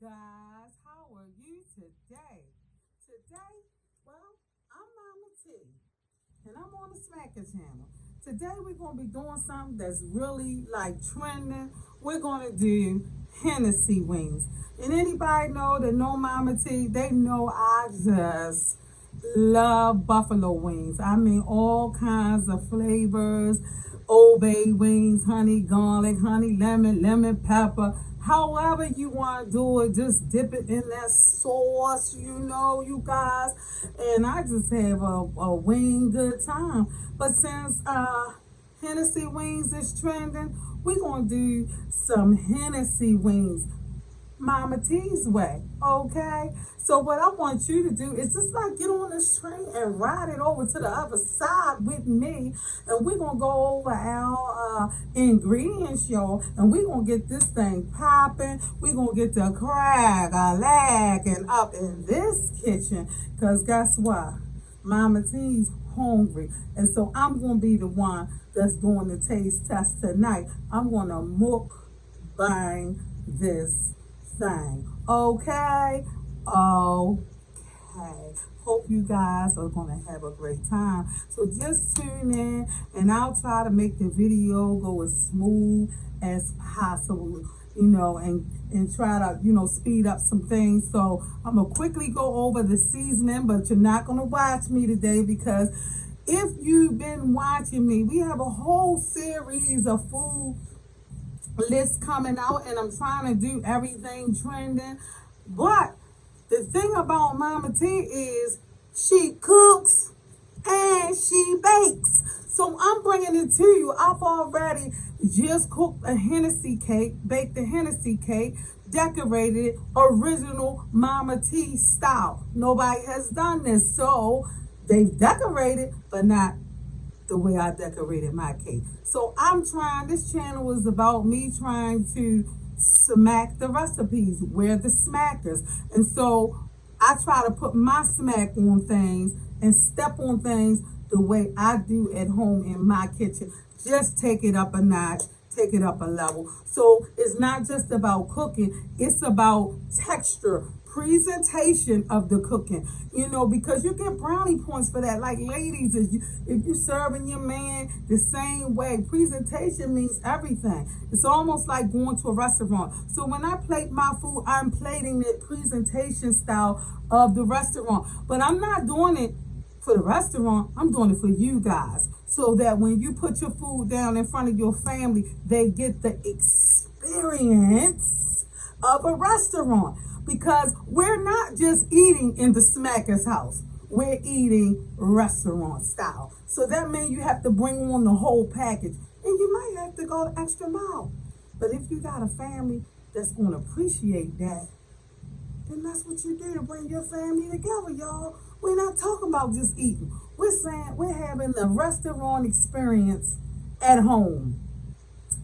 guys. How are you today? Today, well, I'm Mama T, and I'm on the Smacker channel. Today, we're going to be doing something that's really like trending. We're going to do Hennessy wings. And anybody know Mama T, they know I just love buffalo wings. I mean, all kinds of flavors. Old Bay wings, honey garlic, honey lemon, lemon pepper. However you want to do it, just dip it in that sauce, you guys. And I just have a wing good time. But since Hennessy wings is trending, we're going to do some Hennessy wings Mama T's way, okay? So what I want you to do is just like get on this train and ride it over to the other side with me, and we're gonna go over our ingredients, y'all, and we're gonna get this thing popping. We're gonna get the crack a lag and up in this kitchen, cause guess what? Mama T's hungry, and so I'm gonna be the one that's doing the taste test tonight. I'm gonna mukbang this thing. Okay? Okay. Hope you guys are going to have a great time. So just tune in and I'll try to make the video go as smooth as possible, and try to, speed up some things. So I'm going to quickly go over the seasoning, but you're not going to watch me today because if you've been watching me, we have a whole series of food list coming out, and I'm trying to do everything trending. But the thing about Mama T is she cooks and she bakes. So I'm bringing it to you. I've already just cooked a Hennessy cake, baked a Hennessy cake, decorated it original Mama T style. Nobody has done this, so they've decorated, but not the way I decorated my cake. So this channel is about me trying to smack the recipes. We're the smackers. And so I try to put my smack on things and step on things the way I do at home in my kitchen. Just take it up a notch, take it up a level. So it's not just about cooking, it's about texture, presentation of the cooking, because you get brownie points for that. Like ladies, if you serving your man the same way, presentation means everything. It's almost like going to a restaurant. So when I plate my food, I'm plating it presentation style of the restaurant. But I'm not doing it for the restaurant, I'm doing it for you guys. So that when you put your food down in front of your family, they get the experience of a restaurant. Because we're not just eating in the smacker's house. We're eating restaurant style. So that means you have to bring on the whole package. And you might have to go the extra mile. But if you got a family that's going to appreciate that, then that's what you do to bring your family together, y'all. We're not talking about just eating. We're saying we're having the restaurant experience at home.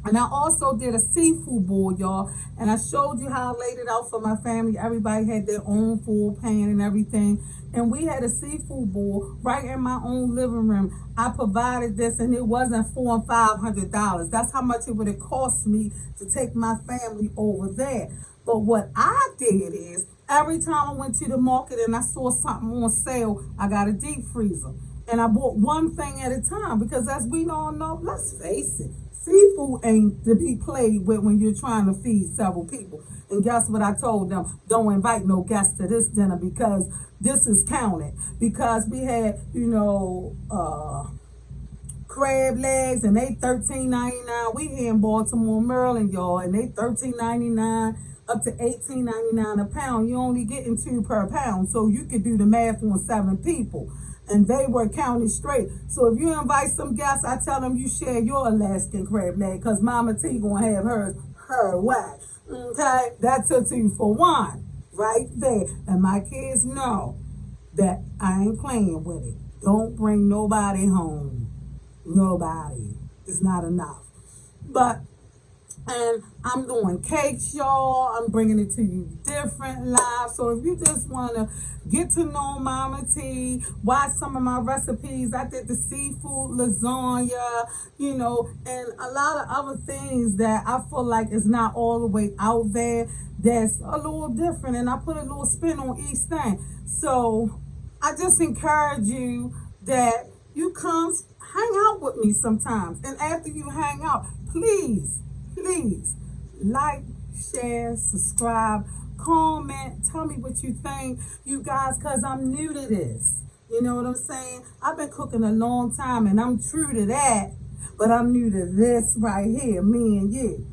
And I also did a seafood bowl, y'all. And I showed you how I laid it out for my family. Everybody had their own full pan and everything. And we had a seafood bowl right in my own living room. I provided this, and it wasn't $400 and $500. That's how much it would have cost me to take my family over there. But what I did is, every time I went to the market and I saw something on sale, I got a deep freezer. And I bought one thing at a time because, as we all know, let's face it, seafood ain't to be played with when you're trying to feed several people. And guess what I told them? Don't invite no guests to this dinner because this is counted. Because we had, crab legs, and they $13.99. We here in Baltimore, Maryland, y'all, and they $13.99 up to $18.99 a pound. You only getting 2 per pound, so you could do the math on 7 people. And they were counted straight. So if you invite some guests, I tell them you share your Alaskan crab leg, because Mama T gonna have her way. Okay? That's a 2 for 1 right there. And my kids know that I ain't playing with it. Don't bring nobody home. Nobody. It's not enough. But And I'm doing cakes, y'all. I'm bringing it to you different live. So if you just want to get to know Mama T, watch some of my recipes. I did the seafood lasagna, and a lot of other things that I feel like is not all the way out there. That's a little different, and I put a little spin on each thing. So I just encourage you that you come hang out with me sometimes. And after you hang out, please like, share, subscribe, comment, tell me what you think, you guys, because I'm new to this. You know what I'm saying? I've been cooking a long time and I'm true to that, but I'm new to this right here, me and you.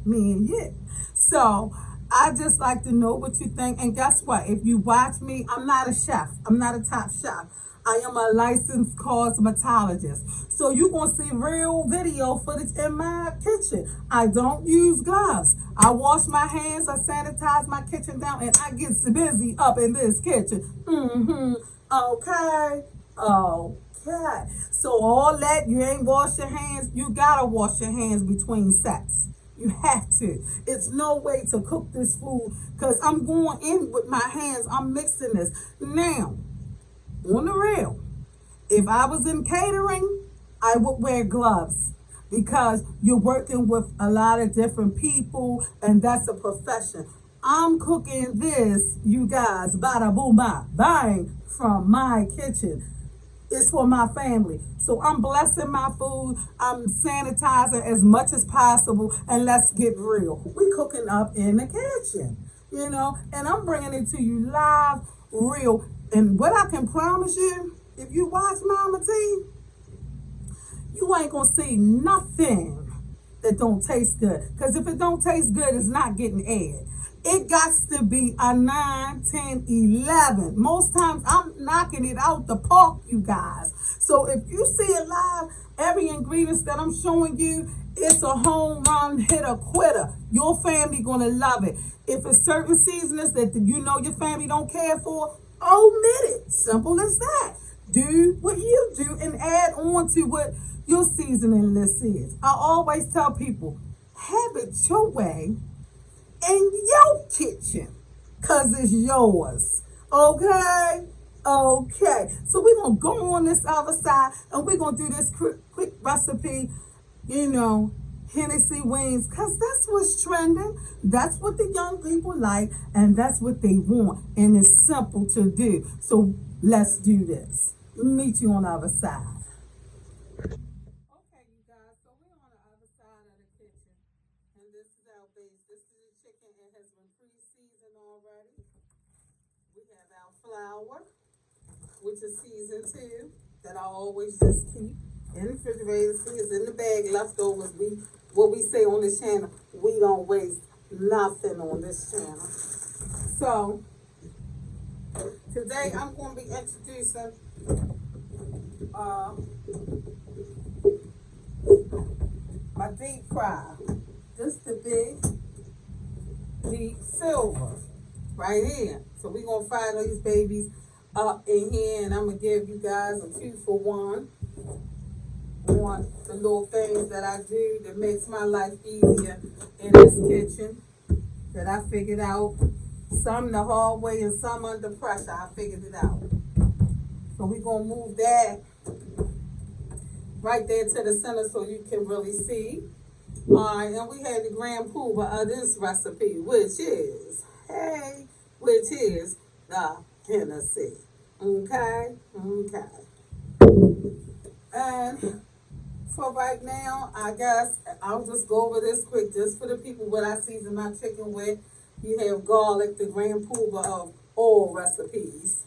So I just like to know what you think. And guess what? If you watch me, I'm not a chef. I'm not a top chef. I am a licensed cosmetologist. So you're going to see real video footage in my kitchen. I don't use gloves. I wash my hands, I sanitize my kitchen down, and I get busy up in this kitchen. Okay. Okay. So all that, you ain't wash your hands, you got to wash your hands between sets. You have to. It's no way to cook this food because I'm going in with my hands. I'm mixing this. Now, on the real, if I was in catering, I would wear gloves because you're working with a lot of different people and that's a profession. I'm cooking this, you guys, bada boom ba, bang, from my kitchen. It's for my family. So I'm blessing my food. I'm sanitizing as much as possible. And let's get real. We cooking up in the kitchen, and I'm bringing it to you live, real. And what I can promise you, if you watch Mama T, you ain't gonna see nothing that don't taste good. Because if it don't taste good, it's not getting aired. It got to be a 9, 10, 11. Most times I'm knocking it out the park, you guys. So if you see it live, every ingredient that I'm showing you, it's a home run hitter quitter. Your family gonna love it. If it's certain seasonings that your family don't care for, omit it. Simple as that. Do what you do and add on to what your seasoning list is. I always tell people, have it your way in your kitchen, because it's yours. Okay? Okay. So we're going to go on this other side and we're going to do this quick recipe, Hennessy wings, because that's what's trending. That's what the young people like, and that's what they want. And it's simple to do. So let's do this. Meet you on the other side. Okay, you guys, so we're on the other side of the kitchen. And this is our base. This is the chicken. It has been pre-seasoned already. We have our flour, which is seasoned too, that I always just keep in the refrigerator. See, it's in the bag, leftovers. What we say on this channel, we don't waste nothing on this channel. So, today I'm going to be introducing my deep fry. This the big, deep silver right here. So we're going to fry these babies up in here, and I'm going to give you guys a 2-for-1 on the little things that I do that makes my life easier in this kitchen that I figured out. Some the hard way and some under pressure. I figured it out. So we're going to move that right there to the center so you can really see. All right, and we had the grand poobah of this recipe, which is the Hennessy. Okay? And for right now, I guess I'll just go over this quick, just for the people what I season my chicken with. You have garlic, the grand poobah of all recipes.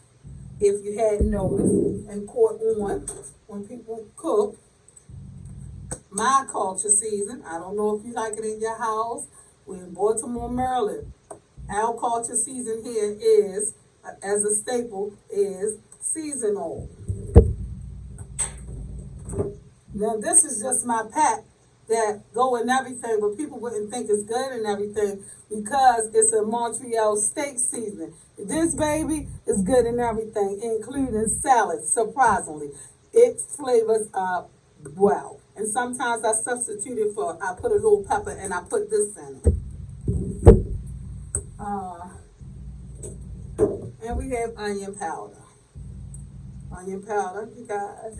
If you hadn't noticed and caught on when people cook, my culture season. I don't know if you like it in your house. We're in Baltimore, Maryland. Our culture season here is, as a staple, is seasonal. Now this is just my pack that go in everything, but people wouldn't think it's good and everything because it's a Montreal steak seasoning. This baby is good in everything, including salads, surprisingly. It flavors up well. And sometimes I substitute it for, I put a little pepper and I put this in it. Uh, and we have onion powder. Onion powder, you guys.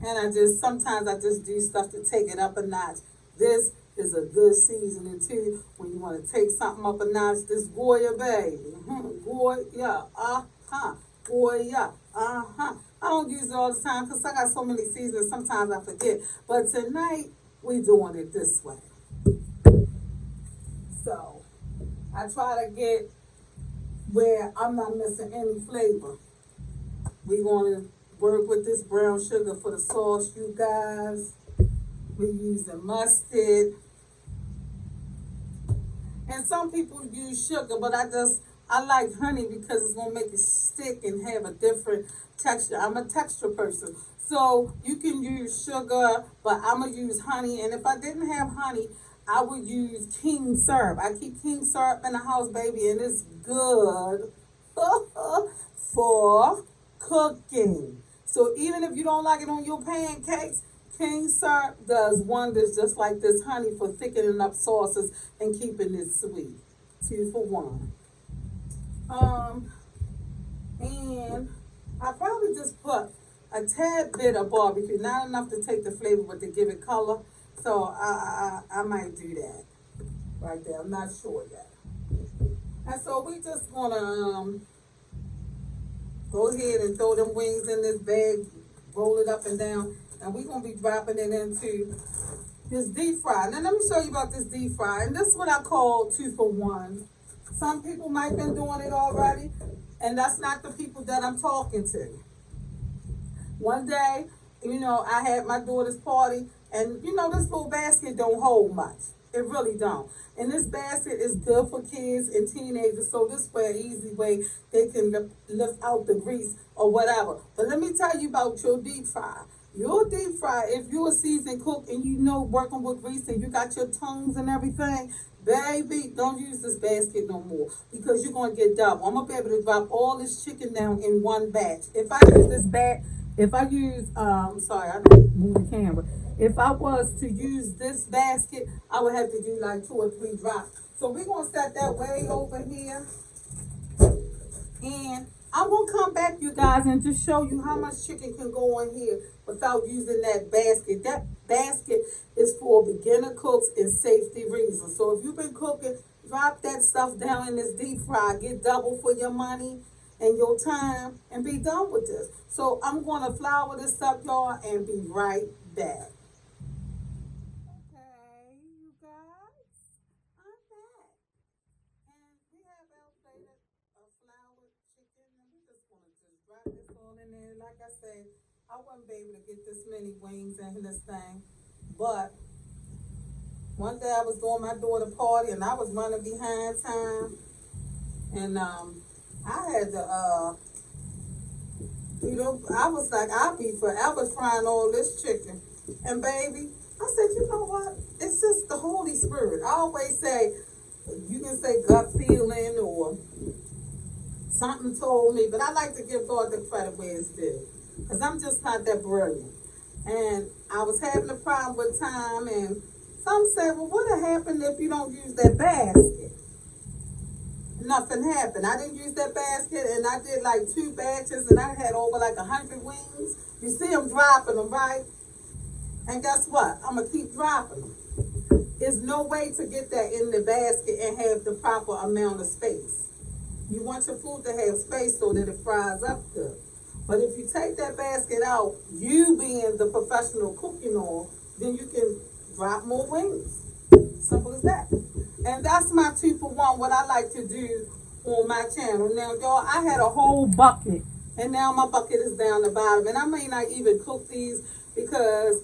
And sometimes I just do stuff to take it up a notch. This is a good seasoning too. When you want to take something up a notch, this Goya, baby. Goya, Goya, I don't use it all the time because I got so many seasons, sometimes I forget. But tonight, we doing it this way. So, I try to get where I'm not missing any flavor. We want to work with this brown sugar for the sauce, you guys. We're using mustard. And some people use sugar, but I like honey because it's going to make it stick and have a different texture. I'm a texture person. So you can use sugar, but I'm going to use honey. And if I didn't have honey, I would use King syrup. I keep King syrup in the house, baby, and it's good for cooking. So even if you don't like it on your pancakes, King syrup does wonders just like this honey for thickening up sauces and keeping it sweet. 2 for 1. And I probably just put a tad bit of barbecue, not enough to take the flavor, but to give it color. So I might do that right there. I'm not sure yet. And so we just gonna go ahead and throw them wings in this bag, roll it up and down, and we're gonna be dropping it into this deep fry. Now let me show you about this deep fry. And this is what I call 2 for 1. Some people might have been doing it already, and that's not the people that I'm talking to. One day, I had my daughter's party, and this little basket don't hold much. It really don't. And this basket is good for kids and teenagers, so this way, an easy way they can lift out the grease or whatever. But let me tell you about your deep fry. Your deep fry, if you're a seasoned cook and working with grease and you got your tongues and everything, baby, don't use this basket no more because you're going to get double. I'm going to be able to drop all this chicken down in one batch. If I don't move the camera. If I was to use this basket, I would have to do like 2 or 3 drops. So we're going to set that way over here. And I'm going to come back, you guys, and just show you how much chicken can go in here without using that basket. That basket is for beginner cooks and safety reasons. So if you've been cooking, drop that stuff down in this deep fry. Get double for your money and your time and be done with this. So I'm going to flour this up, y'all, and be right back. Okay, you guys, I'm back. And we have our plate of floured chicken, and we just want to drop this all in there. Like I said, I wouldn't be able to get this many wings in this thing, but one day I was doing my daughter's party, and I was running behind time, and I had to, I was like, I'll be forever frying all this chicken. And baby, I said, you know what? It's just the Holy Spirit. I always say, you can say gut feeling or something told me, but I like to give God the credit where it's due. Because I'm just not that brilliant. And I was having a problem with time, and some said, well, what would happen if you don't use that basket? Nothing happened. I didn't use that basket, and I did like 2 batches, and I had over like 100 wings. You see them dropping them, right? And guess what? I'm going to keep dropping them. There's no way to get that in the basket and have the proper amount of space. You want your food to have space so that it fries up good. But if you take that basket out, you being the professional cook then you can drop more wings. Simple as that. And that's my 2 for 1, what I like to do on my channel. Now, y'all, I had a whole bucket, and now my bucket is down the bottom. And I may not even cook these because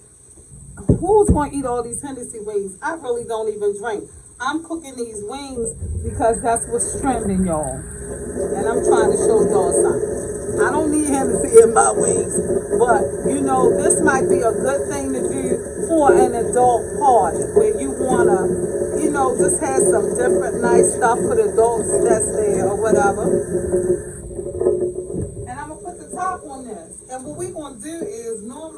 who's going to eat all these Hennessy wings? I really don't even drink. I'm cooking these wings because that's what's trending, y'all. And I'm trying to show y'all something. I don't need Hennessy in my wings, but this might be a good thing to do for an adult party where you want to, just have some different nice stuff for the adults that's there or whatever. And I'm going to put the top on this. And what we're going to do is normally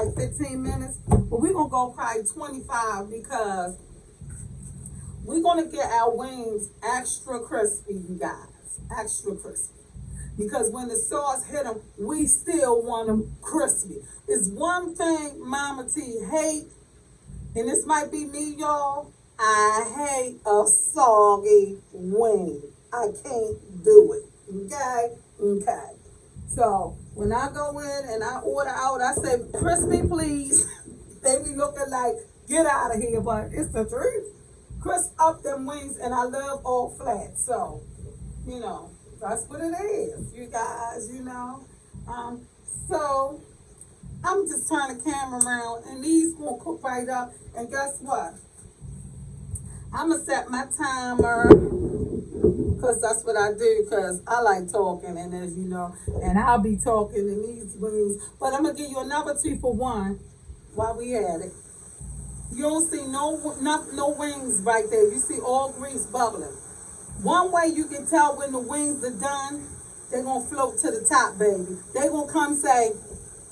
like 15 minutes, but we're gonna go probably 25 because we're gonna get our wings extra crispy, you guys, extra crispy. Because when the sauce hit them, we still want them crispy. It's one thing Mama T hate, and this might be me, y'all. I hate a soggy wing. I can't do it. Okay? Okay. So when I go in and I order out, I say, crispy, please. They be looking like, get out of here, but it's the truth. Crisp up them wings, and I love all flat. So, you know, that's what it is, you guys, you know. So I'm just turning the camera around, and these gonna cook right up. And guess what? I'm gonna set my timer, because that's what I do, because I like talking, and as you know, and I'll be talking in these wings. But I'm gonna give you another 2 for 1 while we at it. You don't see no wings right there. You see all grease bubbling. One way you can tell when the wings are done, they're gonna float to the top, baby. They're gonna come say,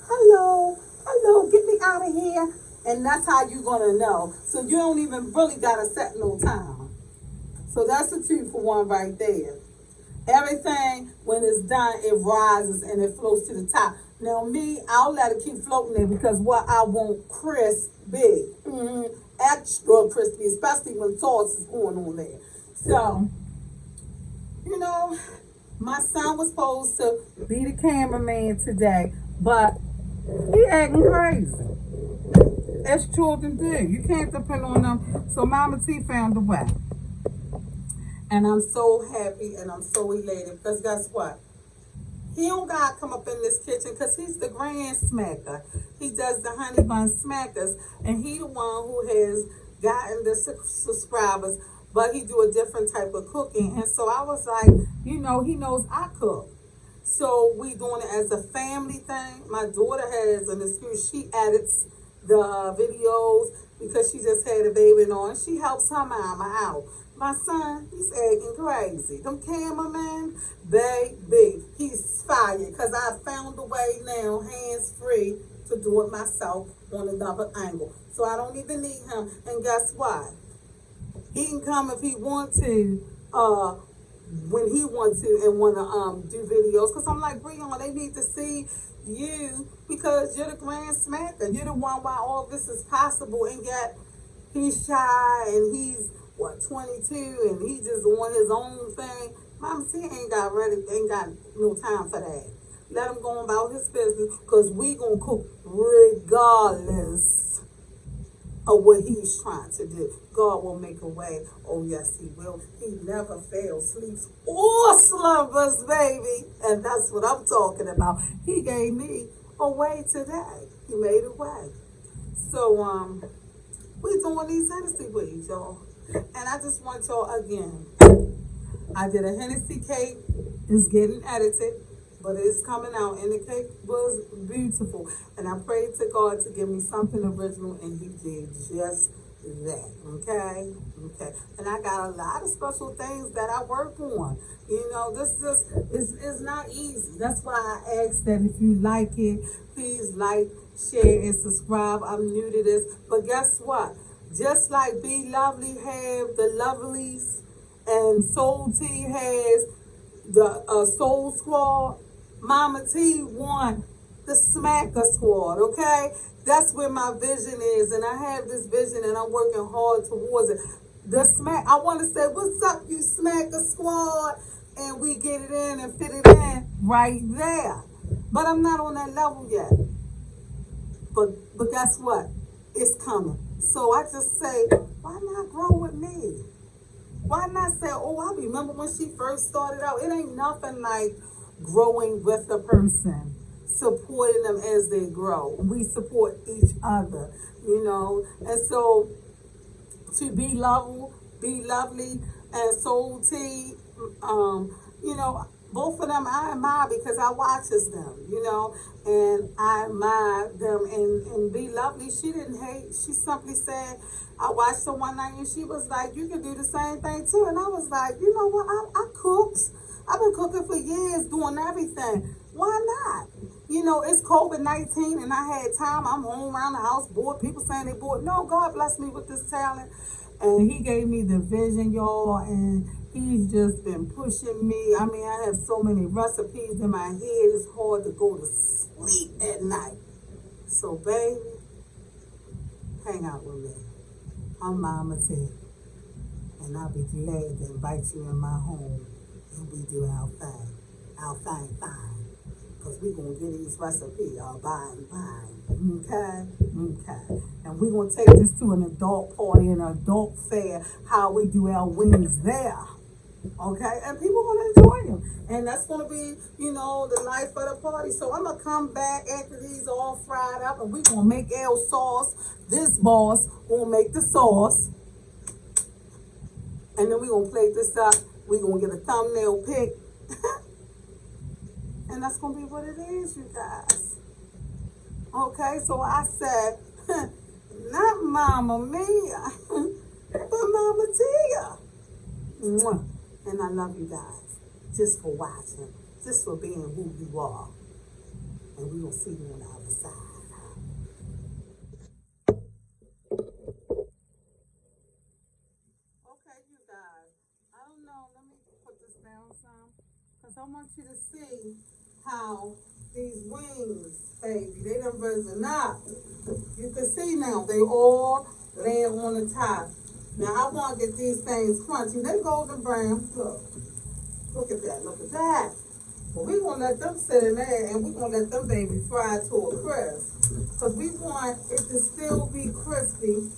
hello, hello, get me out of here. And that's how you're gonna know. So you don't even really gotta set no time. So that's a 2 for 1 right there. Everything, when it's done, it rises and it floats to the top. Now me, I'll let it keep floating there because what I want crispy. Extra crispy, especially when sauce is going on there. So, you know, my son was supposed to be the cameraman today, but he acting crazy. As children do. You can't depend on them. So Mama T found a way. And I'm so happy and I'm so elated because guess what? He don't got to come up in this kitchen because he's the grand smacker. He does the honey bun smackers, and he the one who has gotten the subscribers, but he do a different type of cooking. And so I was like, you know, he knows I cook. So we doing it as a family thing. My daughter has an excuse. She edits the videos because she just had a baby on. She helps her mama out. My son, he's acting crazy. Them cameramen, baby, he's fired because I found a way now, hands-free, to do it myself on another angle. So I don't even need him. And guess what? He can come if he want to, when he wants to and want to do videos. Because I'm like, Breon, they need to see you because you're the grand smacker. You're the one why all this is possible. And yet he's shy and he's, 22, and he just on his own thing. Mama T ain't got no time for that. Let him go about his business because we going to cook regardless of what he's trying to do. God will make a way. Oh, yes, he will. He never fails, sleeps, or slumbers, baby. And that's what I'm talking about. He gave me a way today. He made a way. So, we doing these Hennessy ways, y'all. And I just want y'all again. I did a Hennessy cake. It's getting edited, but it's coming out, and the cake was beautiful. And I prayed to God to give me something original, and He did just that. Okay, okay. And I got a lot of special things that I work on. You know, this is not easy. That's why I ask that if you like it, please like, share, and subscribe. I'm new to this, but guess what? Just like Be Lovely have the Lovelies and Soul T has the Soul Squad, Mama T want the Smacker Squad, okay? That's where my vision is, and I have this vision, and I'm working hard towards it. I want to say, what's up, you Smacker Squad? And we get it in and fit it in right there. But I'm not on that level yet. But guess what? It's coming. So I just say, why not grow with me? Why not say, oh, I remember when she first started out. It ain't nothing like growing with a person, supporting them as they grow. We support each other, you know. And so to Be Lovely, and Soul T, you know, both of them I admire because I watches them, you know, and I admire them. And Be Lovely, she didn't hate. She simply said, I watched her one night and she was like, you can do the same thing too. And I was like, you know what, I cook. I've been cooking for years, doing everything. Why not? you know, it's COVID-19 and I had time. I'm on around the house bored. People saying they bored. No, God blessed me with this talent. And he gave me the vision, y'all. And he's just been pushing me. I mean, I have so many recipes in my head. It's hard to go to sleep at night. So, baby, hang out with me. I'm Mama T. And I'll be glad to invite you in my home. And we do our thing. Our thing. Because we're going to get these recipes all by and by. Okay? And we're going to take this to an adult party, an adult fair, how we do our wings there. Okay? And people are going to enjoy them. And that's going to be, you know, the life of the party. So I'm going to come back after these all fried up and we're going to make our sauce. This boss going to make the sauce. And then we're going to plate this up. We're going to get a thumbnail pic. And that's going to be what it is, you guys. Okay, so I said, not Mama Mia, but Mama Tia. Mwah. And I love you guys just for watching, just for being who you are. And we're going to see you on the other side. Okay, you guys. I don't know. Let me put this down some. Because I want you to see how these wings, baby, they done risen up. You can see now, they all lay on the top. Now I want to get these things crunchy. They golden brown. Look at that, look at that. But we're going to let them sit in there and we're going to let them baby fry to a crisp. Because we want it to still be crispy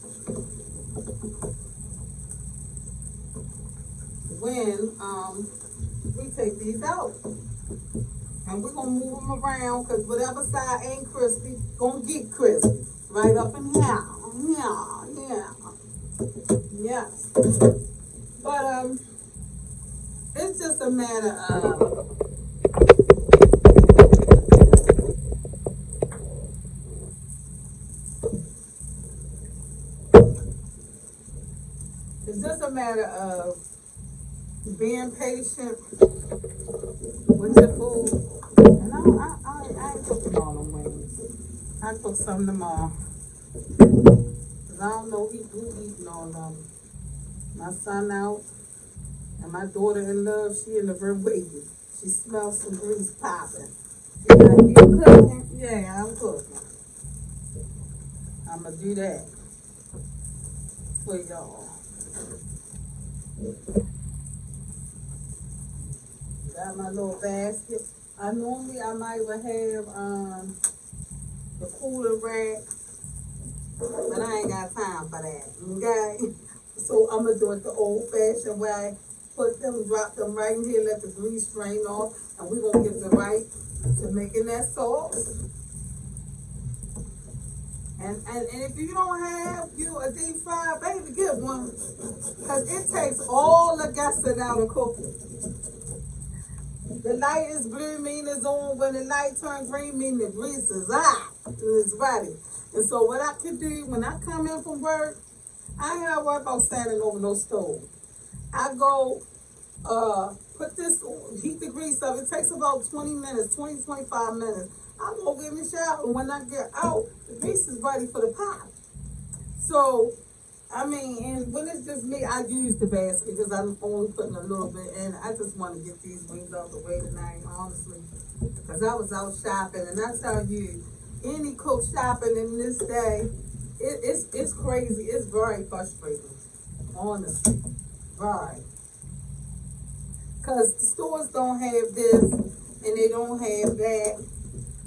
when we take these out. And we're going to move them around because whatever side ain't crispy, going to get crispy. Right up in here. Yeah. Yes. But it's just a matter of being patient with your food. And I ain't cooking all them wings. I cook some tomorrow. Because I don't know who eating all of them. My son out and my daughter-in-law, she in the room waiting. She smells some grease popping. She's like, you cooking? Yeah, I'm cooking. I'm going to do that for y'all. Got my little basket. I might would have the cooler rack, but I ain't got time for that. Okay, so I'm gonna do it the old-fashioned way. Drop them right in here, let the grease drain off, and we're gonna get the right to making that sauce. And if you don't have a deep fryer, baby, get one, cause it takes all the guessing out of cooking. The light is blue, mean it's on. When the light turns green, mean the grease is out and it's ready. And so what I can do when I come in from work, I ain't gotta worry about standing over no stove. I go put this, heat the grease up. It takes about 20 minutes, 25 minutes. I go get in the shower, and when I get out, the grease is ready for the pot. So, I mean, and when it's just me, I use the basket because I'm only putting a little bit in. I just want to get these wings out the way tonight, honestly. Because I was out shopping, and I tell you, any cook shopping in this day, it's crazy. It's very frustrating, honestly. Right. Because the stores don't have this, and they don't have that,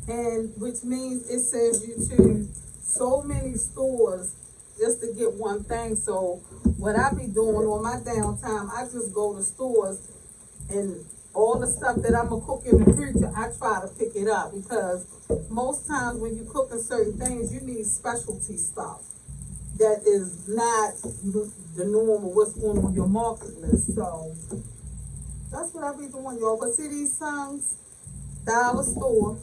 and which means it sends you to so many stores just to get one thing. So what I be doing on my downtime, I just go to stores and all the stuff that I'm gonna cook in the future, I try to pick it up because most times when you cooking certain things, you need specialty stuff that is not the normal what's on your market list. So that's what I be doing, y'all. But see these songs, dollar store.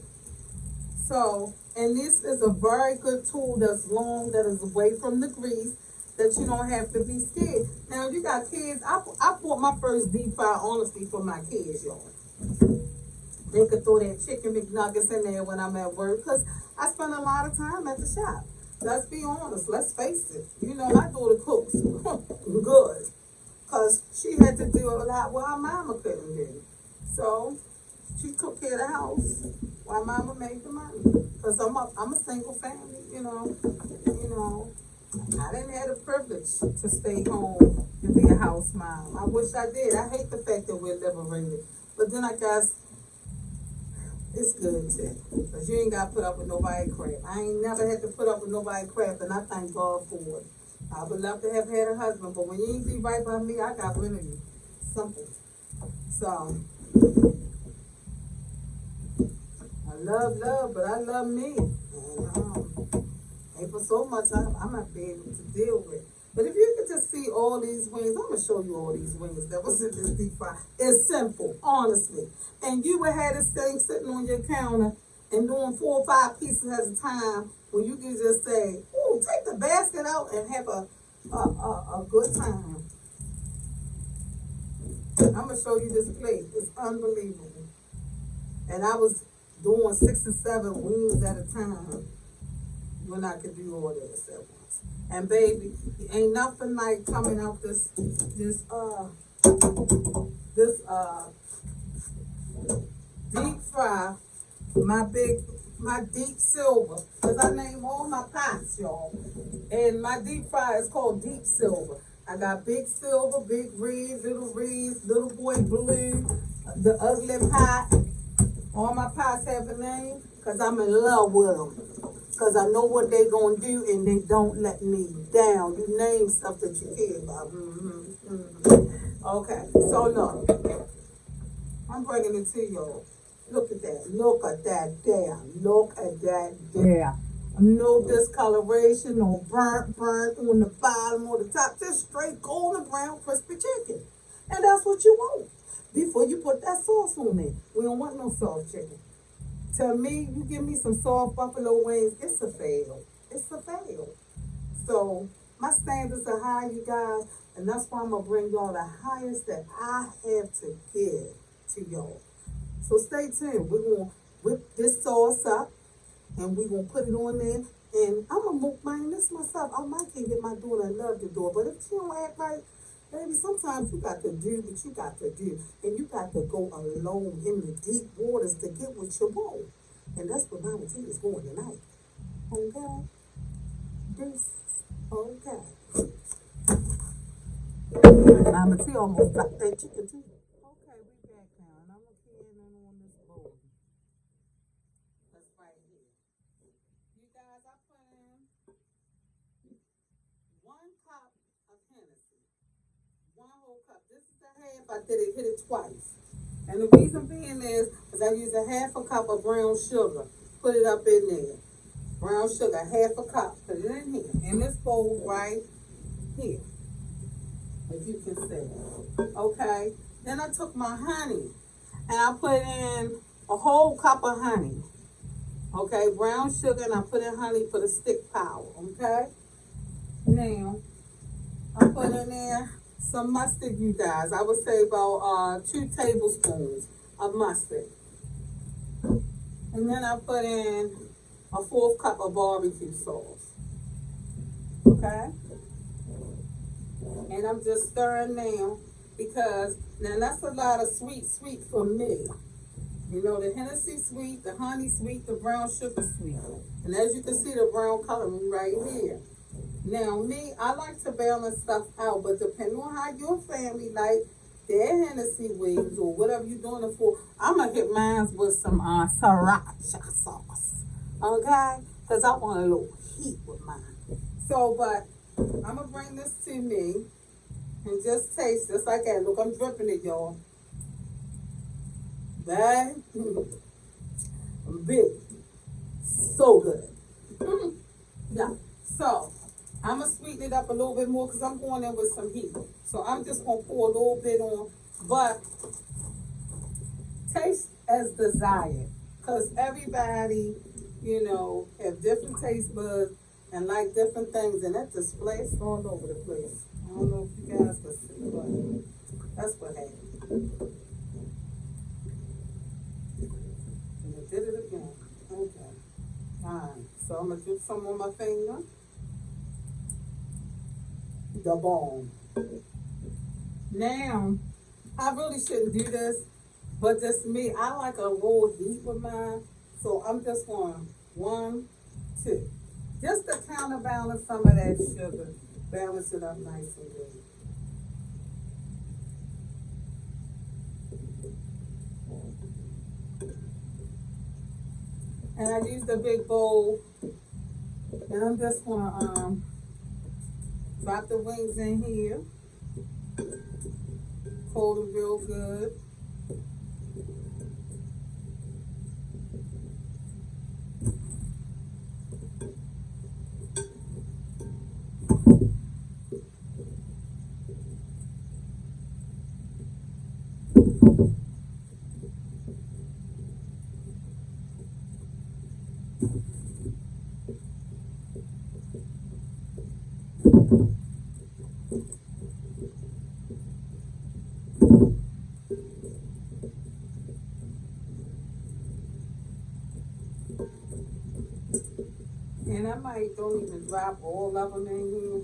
So, and this is a very good tool that's long, that is away from the grease, that you don't have to be scared. Now, if you got kids, I bought my first deep fryer, honestly, for my kids, y'all. They could throw that chicken McNuggets in there when I'm at work, because I spend a lot of time at the shop. Let's be honest, let's face it. You know, my daughter cooks good, because she had to do a lot what her mama couldn't do. So she took care of the house while mama made the money. Because I'm a single family, you know. I didn't have the privilege to stay home and be a house mom. I wish I did. I hate the fact that we're liberated. But then I guess it's good too. Because you ain't got to put up with nobody crap. I ain't never had to put up with nobody crap, and I thank God for it. I would love to have had a husband, but when you ain't be right by me, I got rid of you. Simple. So, I love, but I love me. And, ain't for so much I'm not be able to deal with. But if you could just see all these wings, I'm gonna show you all these wings that was in this deep fry. It's simple, honestly. And you would have this thing sitting on your counter and doing 4 or 5 pieces at a time, when you can just say, "Ooh, take the basket out and have a good time." I'm gonna show you this plate. It's unbelievable. And I was doing 6 or 7 wings at a time when I could do all this at once. And baby, ain't nothing like coming out this deep fry, my deep silver, because I name all my pots, y'all. And my deep fry is called deep silver. I got big silver, big red, little boy blue, the ugly pot. All my pots have a name, because I'm in love with them. Because I know what they going to do, and they don't let me down. You name stuff that you care about. Okay, so look. I'm bringing it to y'all. Look at that. Look at that there. Look at that there. No discoloration, no burnt on the bottom or the top. Just straight golden brown crispy chicken. And that's what you want before you put that sauce on it. We don't want no soft chicken. To me, you give me some soft buffalo wings, it's a fail. It's a fail. So my standards are high, you guys, and that's why I'm gonna bring y'all the highest that I have to give to y'all. So stay tuned. We're gonna whip this sauce up, and we're gonna put it on there. And I'm gonna make mine this myself. I might can't get my daughter in love to do it, but if she don't act right, baby, sometimes you got to do what you got to do. And you got to go alone in the deep waters to get what you want. And that's where Mama T is going tonight. Okay? This, okay. Mama T almost got that chicken too. Okay, we back now. And I'm going to key in on this bowl. That's right here. You guys, I put in 1 cup of Hennessy. 1 whole cup. This is the half. I did it, hit it twice. And the reason being is I used a 1/2 cup of brown sugar. Put it up in there. Brown sugar, 1/2 cup. Put it in here. In this bowl right here. If you can see. Okay. Then I took my honey and I put in a whole cup of honey. Okay. Brown sugar, and I put in honey for the stick power. Okay. Now, I put in there some mustard, you guys. I would say about 2 tablespoons of mustard. And then I put in a 1/4 cup of barbecue sauce. Okay? And I'm just stirring now, because now that's a lot of sweet for me. You know, the Hennessy sweet, the honey sweet, the brown sugar sweet. And as you can see, the brown coloring right here. Now, me, I like to balance stuff out, but depending on how your family like their Hennessy wings or whatever you're doing it for, I'm going to hit mine with some sriracha sauce, okay? Because I want a little heat with mine. So, but I'm going to bring this to me and just taste just like that. Look, I'm dripping it, y'all. That, big, so good. Yeah, so I'm going to sweeten it up a little bit more because I'm going in with some heat. So I'm just going to pour a little bit on, but taste as desired. Because everybody, you know, have different taste buds and like different things, and that just splashed all over the place. I don't know if you guys can see, but that's what happened. did it again. Okay. Alright. So I'm gonna dip some on my finger. The bone. Now, I really shouldn't do this, but just me, I like a little heat with mine. So I'm just going one, two. Just to counterbalance some of that sugar. Balance it up nice and good. And I used a big bowl. And I'm just gonna drop the wings in here. Coat them real good. And I might don't even drop all of them in here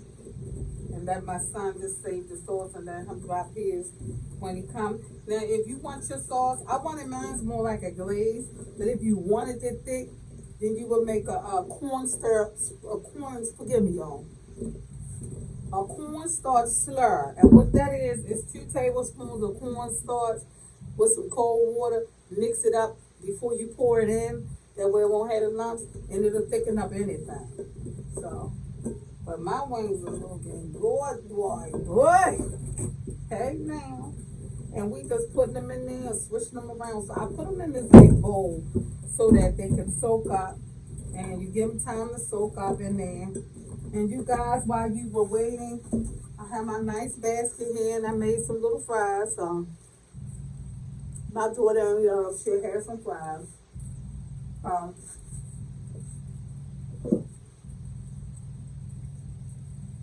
and let my son just save the sauce and let him drop his when he comes. Now, if you want your sauce, I wanted mine's more like a glaze, but if you wanted it thick, then you would make a forgive me, y'all, a cornstarch slur. And what that is 2 tablespoons of cornstarch with some cold water. Mix it up before you pour it in. That way it won't have the lumps and it'll thicken up anything. So, but my wings are looking good, boy. Hey now. And we just putting them in there and switching them around. So I put them in this big bowl so that they can soak up. And you give them time to soak up in there. And you guys, while you were waiting, I have my nice basket here and I made some little fries. So my daughter, she'll have some fries.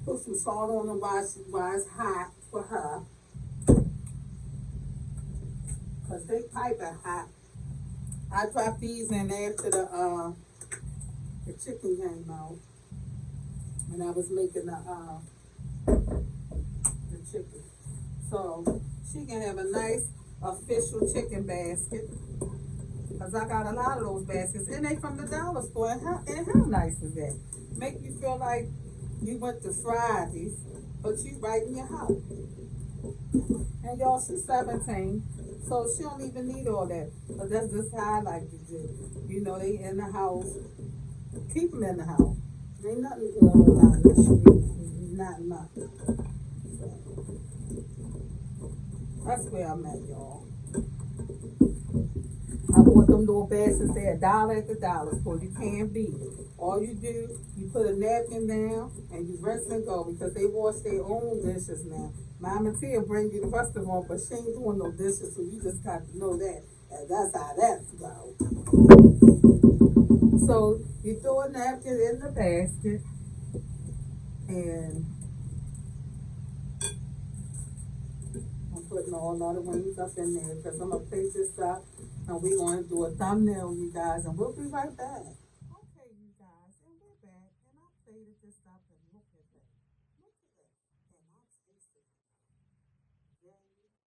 Put some salt on them while it's hot for her. Because they piping hot. I dropped these in after the chicken came out. And I was making the chicken. So she can have a nice official chicken basket. Because I got a lot of those baskets. And they from the dollar store. And how nice is that? Make you feel like you went to Fridays, but you right in your house. And y'all, she's 17. So she don't even need all that. But that's just how I like to do. They in the house. Keep them in the house. Ain't nothing going on in the street. Not much. So, that's where I'm at, y'all. I bought them little baskets there, $1 at the dollar store. You can't beat it. All you do, you put a napkin down and you rinse and go because they wash their own dishes now. Mama Tia bring you the rest of them, but she ain't doing no dishes, so you just got to know that. And that's how that goes. So you throw a napkin in the basket and I'm putting all the wings up in there because I'm going to place this up and we're going to do a thumbnail, you guys, and we'll be right back. Okay, you guys, and we're back, and I plated this up and look at that. Look at that. And I tasted it. They are delicious.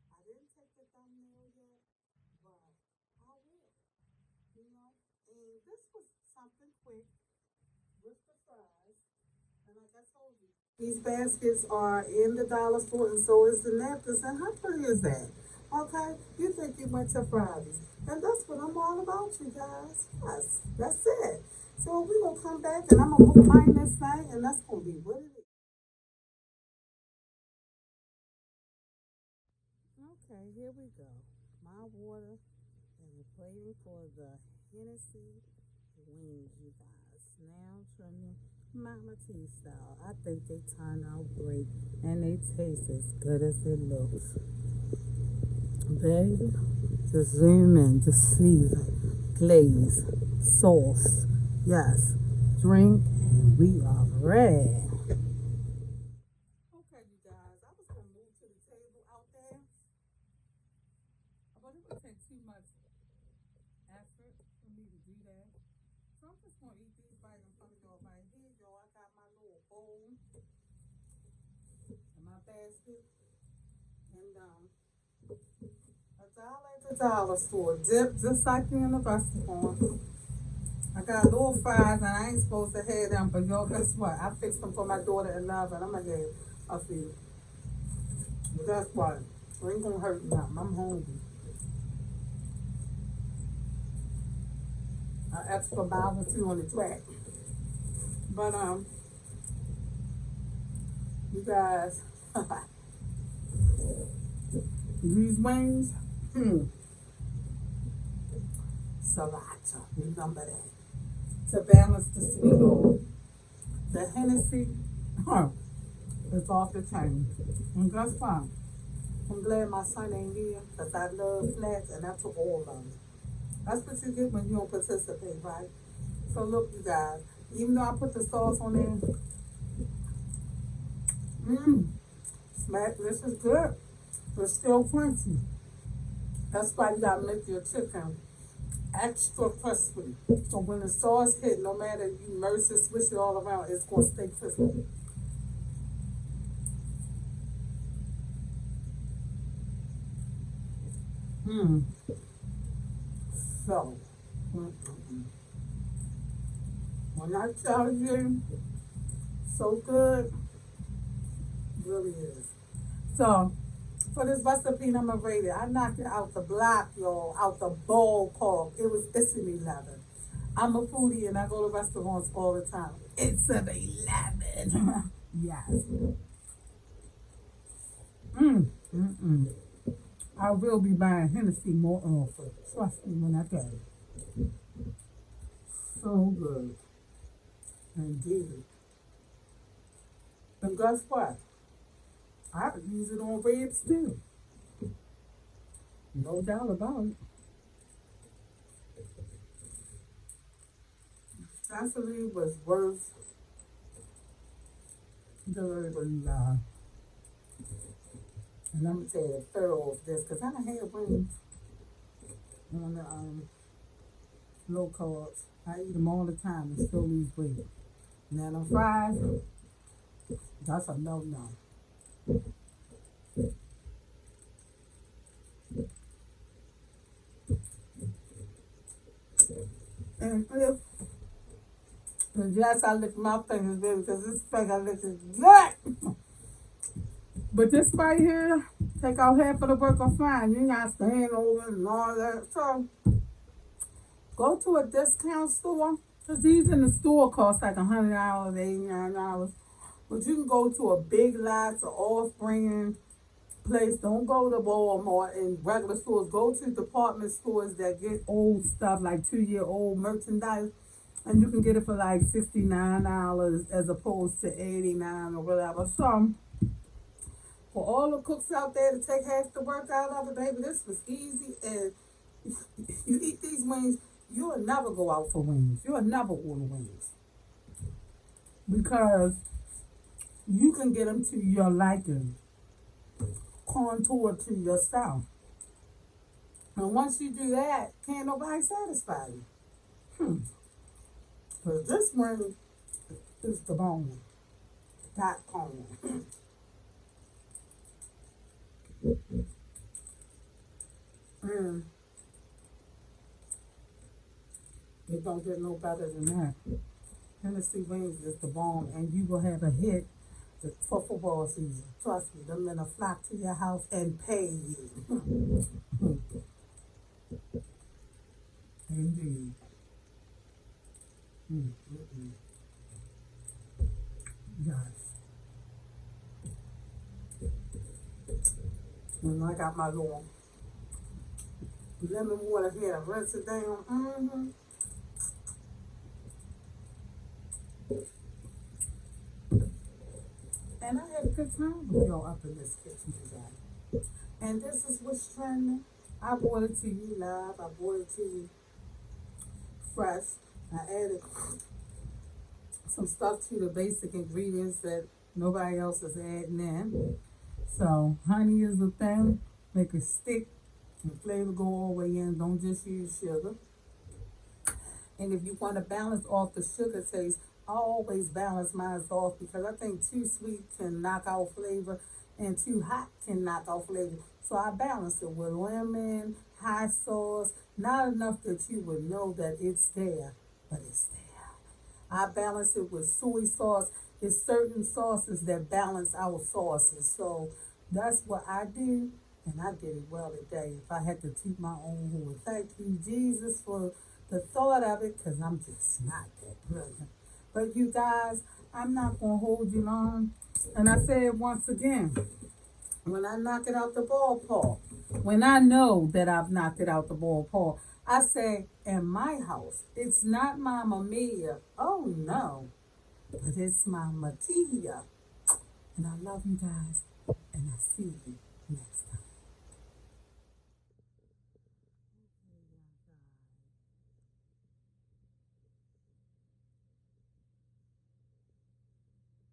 I didn't take the thumbnail yet, but I will. And this was something quick with the fries. And like I told you, these baskets are in the dollar store, and so is the napkins. And how pretty is that? Okay, you think you went to Fridays, and that's what I'm all about, you guys. Yes, that's it. So we're gonna come back, and I'm gonna mine this thing, and that's gonna be what it is. Okay, here we go. My water and the plating for the Hennessy wings, you guys. Now trimming Mama T style. I think they turn out great and they taste as good as it looks. Baby, just zoom in to see glaze, sauce. Yes, drink, and we are ready. Okay, you guys, I was gonna move to the table out there basket. And $1 at the dollar store. Dip just like you in the restaurant. I got little fries and I ain't supposed to have them, but yo, guess what? I fixed them for my daughter at 11. I'm gonna have a few. But guess what? It ain't gonna hurt nothing. I'm hungry. An extra mile or two on the track. But you guys, these wings, sriracha. Remember that. To balance the sweet oil. The Hennessy, it's off the chain. And guess what? I'm glad my son ain't here because I love flats and I took all of them. That's what you get when you don't participate, right? So look, you guys, even though I put the sauce on there, smack, this is good. It's still crunchy. That's why you gotta make your chicken extra crispy. So when the sauce hit, no matter you immerse it, switch it all around, it's gonna stay crispy. So, when I tell you, so good, really is. So, for this recipe, I'm gonna rate it. I knocked it out the block, y'all, out the ballpark. It's an 11. I'm a foodie and I go to restaurants all the time. It's an 11. Yes. I will be buying Hennessy more often. Trust me when I tell you. So good. Indeed. And guess what? I could use it on ribs too. No doubt about it. Definitely was worth the and I'm gonna tell you a third of this because I done had wings on the low carbs. I eat them all the time and still lose weight. Now the fries, that's a no. And if and yes, I lick my fingers, baby, because this thing I lick is good. But this right here, take out half of the work fine. You ain't got to stand over and all that. So go to a discount store. Because these in the store cost like $100, $89. But you can go to a Big Lots or off-brand place. Don't go to Walmart and regular stores. Go to department stores that get old stuff, like 2-year-old merchandise. And you can get it for like $69 as opposed to $89 or whatever. So for all the cooks out there to take half the work out of it, baby, this was easy. And you eat these wings, you'll never go out for wings. You'll never order wings. Because you can get them to your liking, contour to your style. And once you do that, can't nobody satisfy you. Because this one is the bone, not corn. And it don't get no better than that. Hennessy wings is the bomb, and you will have a hit for football season. Trust me, them men will flock to your house and pay you. Indeed. Yes. And I got my little lemon water here to rinse it down. And I had a good time with y'all up in this kitchen today. And this is what's trending. I brought it to you live. I brought it to you fresh. I added some stuff to the basic ingredients that nobody else is adding in. So honey is the thing. Make it stick and flavor go all the way in. Don't just use sugar. And if you want to balance off the sugar taste, I always balance mine off because I think too sweet can knock out flavor and too hot can knock out flavor. So I balance it with lemon, hot sauce, not enough that you would know that it's there, but it's there. I balance it with soy sauce. It's certain sauces that balance our sauces. So that's what I do, and I did it well today. If I had to toot my own horn, thank you, Jesus, for the thought of it, because I'm just not that brilliant. But you guys, I'm not going to hold you long. And I say it once again, when I knock it out the ballpark, when I know that I've knocked it out the ballpark, I say, in my house, it's not Mama Mia. Oh no, but it's Mama Tia. And I love you guys, and I see you next time.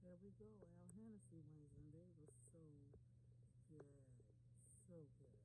There we go. Our Hennessy wings, and they were so good. So good.